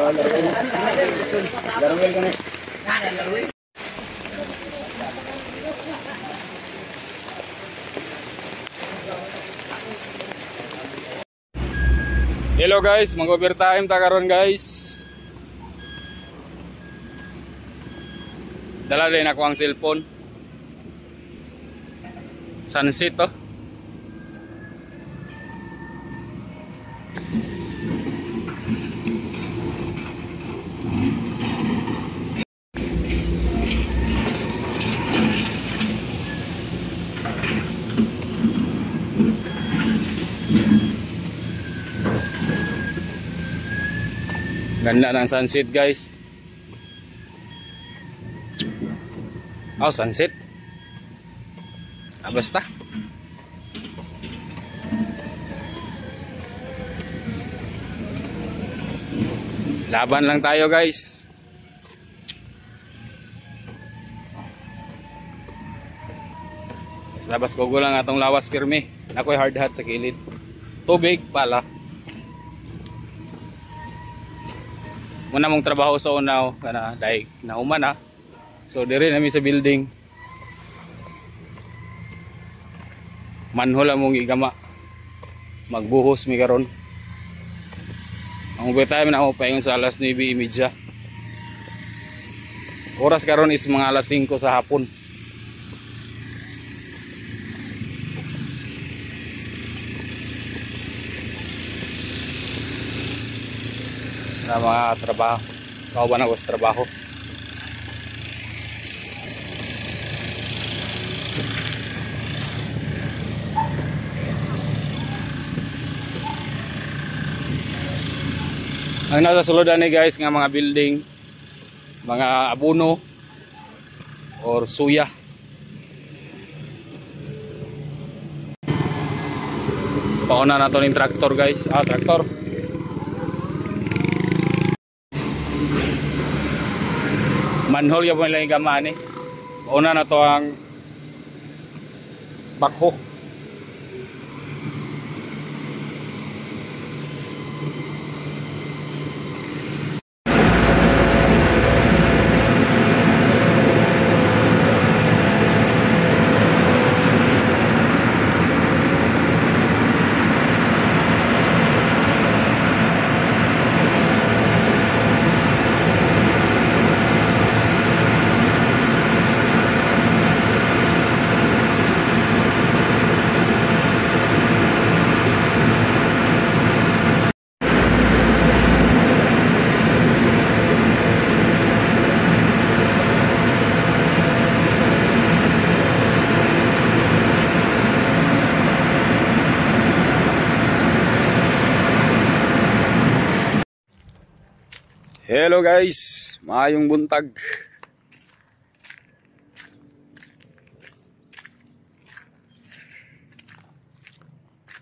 Hello guys, mag-overtime ta karon guys. Dala din ako ang cellphone. Sunset to. Ganda ng sunset guys. Oh, sunset. Basta. Laban lang tayo guys. Labas ko lang atong lawas pirmi. Ako'y hard hat sa kilid. Tubig pala. Muna mong trabaho sa unaw kana daig na human ha. So dire nami sa building. Manhol among igama. Magbuhos mi karon. Ang overtime na ako paingon sa alas 9:30. Oras karon is mga alas 5 sa hapon. Na mga trabaho. Kauban ako sa trabaho. Ang nasa suludan ni guys nga mga building, mga abono or suya. Pauna na to ng traktor guys. Traktor. Manhol yung mga gamaan eh. Una na to ang bakho. Hello guys, maayong buntag.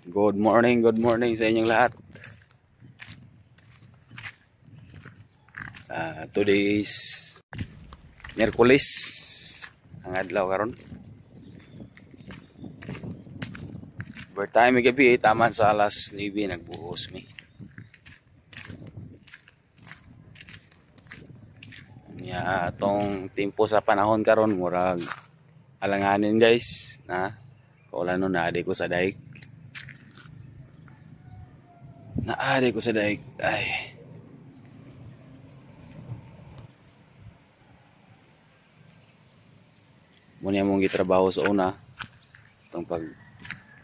Good morning sa inyong lahat. Today is Miyerkules, ang adlaw karon. Overtime gabi, taman sa alas 9 nagbuhos mi. Atong tempo sa panahon karon murag alanganin guys na kaulan no naadi ko sa daig. Ay. Muna mong gitrabaho sa una itong pag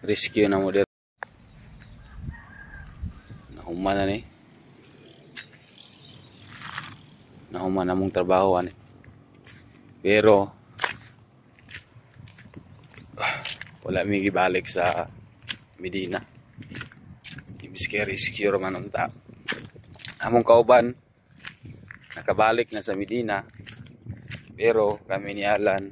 rescue na mo dito. Nahuman na ni. Nahuman na mong trabaho ani. Pero wala mi gibalik sa Medina. Ibis kay rescue man unta. Among kauban nakabalik na sa Medina. Pero kami ni Alan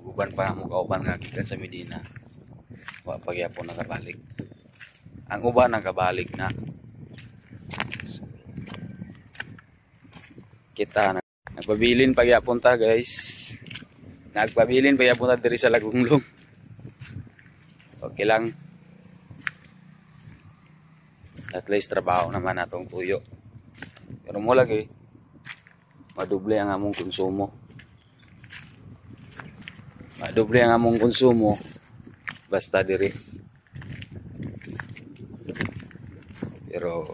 uban pa among kauban nga gikan sa Medina. Wa pa gyapon nakabalik. Ang uban nakabalik na. Kita nagpabilin pa gyapon ta guys. Nagpabilin pa gyapon ta diri sa Lagunglong. Okay lang. At least trabaho naman atong tuyo. Pero mo lagi madoble ang among konsumo. Madoble ang among konsumo basta diri. Pero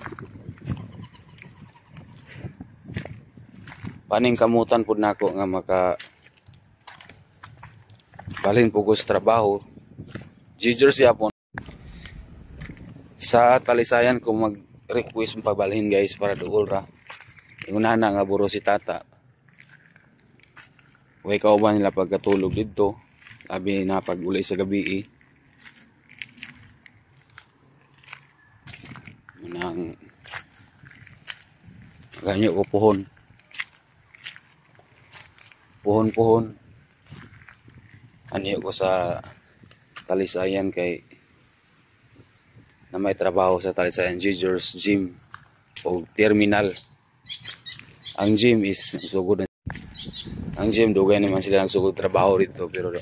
paning kamutan pud nako nga maka balhin pugos trabaho. Jijor siya po sa talisayan ko mag-request mo pabalhin guys para duol ra. Iunahan na nga buro si tata. Way kauban nila pagkatulog dito. Labi na pag uli sa gabi nang ganyo ko puhon. Puhon. Anyo ko sa talisayan kay na may trabaho sa talisayan Jijor's Gym o terminal. Ang gym is sugod na. Ang gym dugay naman sila nagsugod trabaho dito pero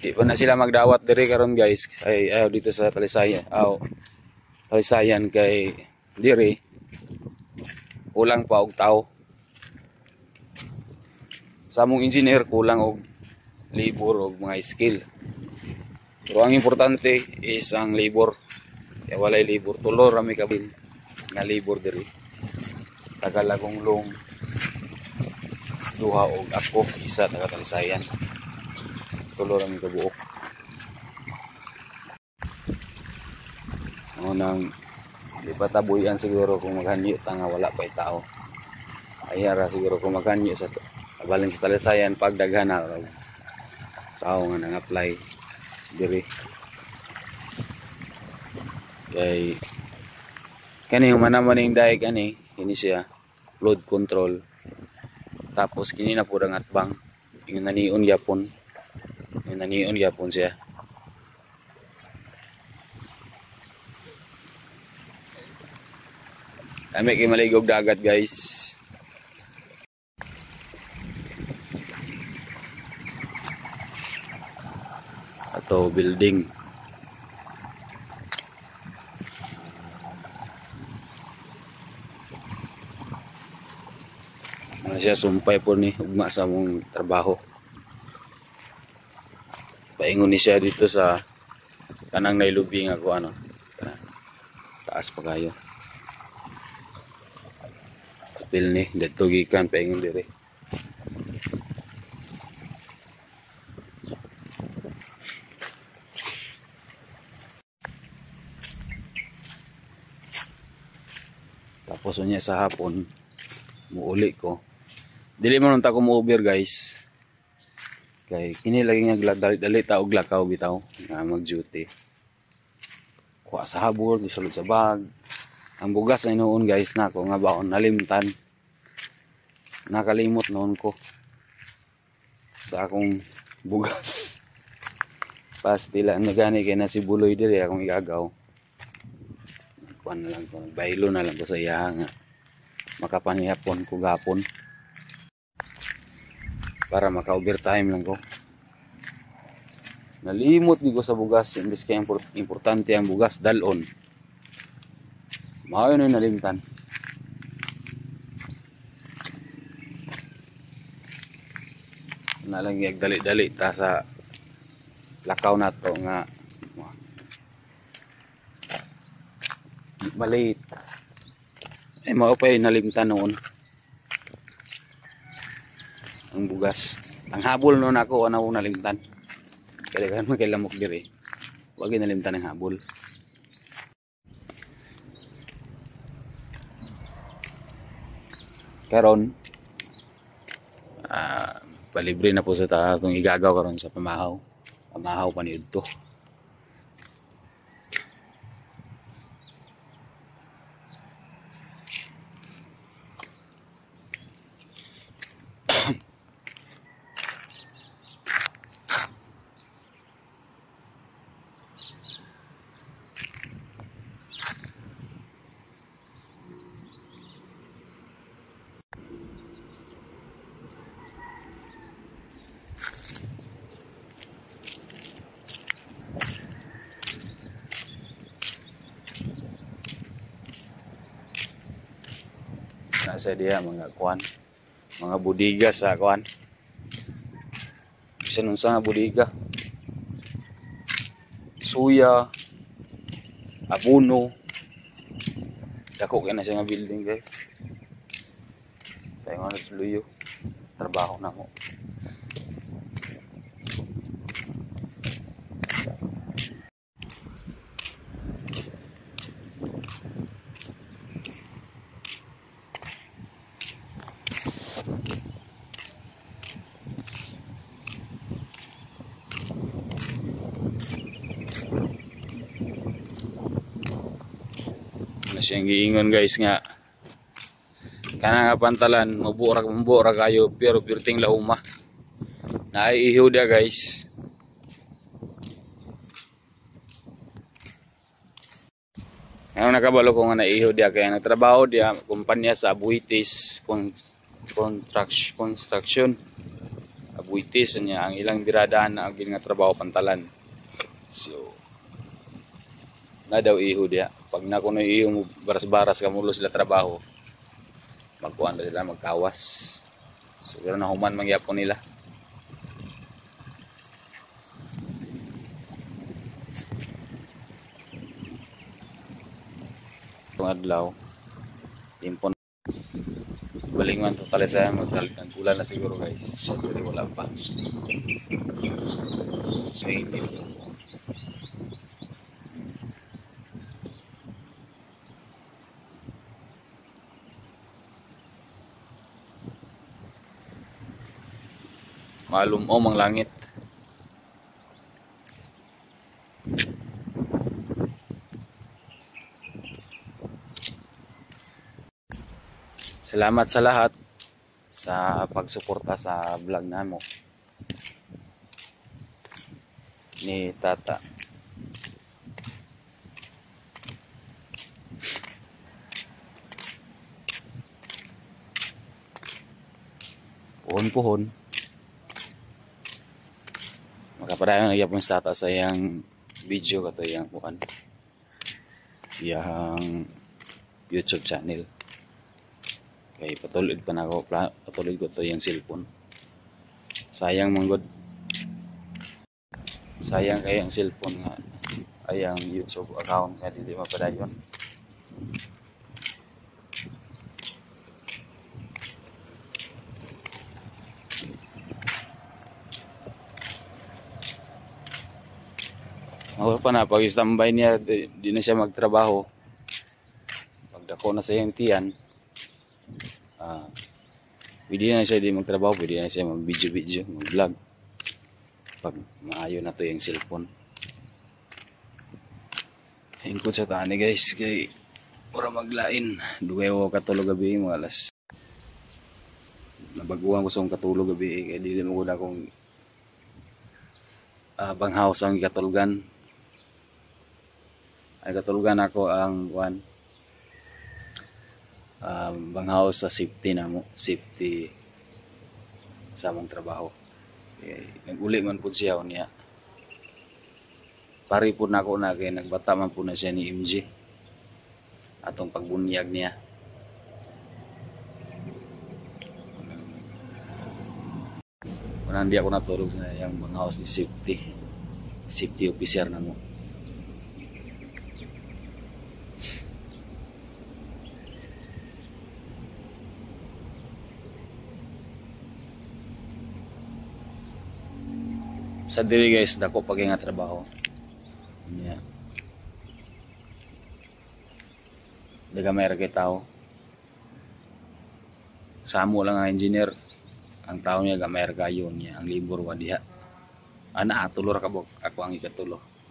di pa na sila magdawat diri karon guys. Ay ayaw dito sa talisayan. Talisayan kay diri kulang pa og tao. Sa among engineer kulang og labor og mga skill. Pero ang importante is ang labor. Kaya walay labor. Tulo rami kabil nga labor diri. Tagalagong long duha og ako isa taga talisayan. Tulo rami ka buok. Nang di pa tabuyan siguro kung maghanyo ta nga wala pa tao. Ayara siguro kung maghanyo sa balhin sa talisayan pagdaghan na tao nga nang-apply diri. Kay kani humanaman ning daig ani ini siya load control. Tapos kini na pud ang atbang. Yung nanion gyapon. Siya. Kami kay maligog dagat guys. Ato building. Siya sumpay po ni ugma sa mong trabaho. Paingon ni siya dito sa kanang nailubing ako taas pa kayo. Kapil ni dito gikan paingon dire. Tapos unya sa hapon muuli ko. Dili man unta ko mo-over guys. Kay kini lagi nga dali ta og lakaw bitaw nga mag-duty. Kuha sa habol, gisulod sa bag. Ang bugas na inuon guys nako nga baon nalimtan. Nakalimot noon ko sa akong bugas. Pastila na gani kay nasibuloy diri akong igagaw. Kuan na lang ko, baylo na lang ko sa iya nga makapanihapon ko gapon. Para maka-overtime lang ko. Nalimot di ko sa bugas. Imbis kaya importante ang bugas. Dalon. Mao yun yung nalimtan. Nalang dali-dali ta sa lakaw na to nga maliit. Eh mao pa yung nalimtan noon. Ang bugas. Ang habol noon ako ana una limtan. Kaya mo kay lamok diri. Wag nalimtan ang habol. Karon palibre na po sa atong igagaw karon sa pamahaw. Pamahaw pa niud to. na sa diya mga kuan, mga budiga sa kuan. Bisan unsa nga budiga. Suya, abono. Dako kay na siya nga building guys. Kaya nga nagluyo. Trabaho na mo. Na siyang giingon guys nga kana nga pantalan mabura kayo pero pirting lauma naiihaw dia guys. Ano nakabalo ko nga naiihaw dia kaya nagtrabaho dia kumpanya sa Abuitis construction Abuitis niya ang ilang biradaan na ang nga trabaho pantalan. So na daw iho dia pag na kuno iyo baras-baras kamulo sila trabaho magkuan na sila magkawas siguro na human mangyapon nila. Itong adlaw impon balingan total saya magdalit ng bulan na siguro guys syempre wala pa so malumom ang langit. Salamat sa lahat sa pagsuporta sa vlog namo ni Tata. Puhon-puhon. Makapadayon nagyapon sa Tata sa iyang video kato iyang kuan. Iyang YouTube channel. Kay patulid pa nako patulid ko to yung cellphone. Sayang manggod. Sayang kay ang cellphone nga ay ang YouTube account nga dili mapadayon. Ako pa na pag standby niya di na siya magtrabaho. Pagdako na sa iyang tiyan pwede na siya di magtrabaho, pwede na siya mag-video, mag-vlog pag maayo na to yung cellphone. Hingkot sa tani guys kay para maglain duwe ko katulog gabi mga alas nabaguhan ko sa katulog gabi kay dili mo gud akong banghaw sa katulugan ay katulugan ako ang kuan banghaw sa safety na mo, safety sa among trabaho. Nag-uli man po siya niya. Pari po na ako na kay nagbata man po na siya ni MJ. Atong pagbunyag niya. Kung hindi ako natulog na yung banghaw ni safety officer na mo. Sa diri guys, dako pag nga trabaho. Yeah. Daga may kay tao. Sa amo lang ang engineer. Ang tao niya gamay kayo niya, ang libur wa diha. Ana atulor ka bok, ako ang ikatulo.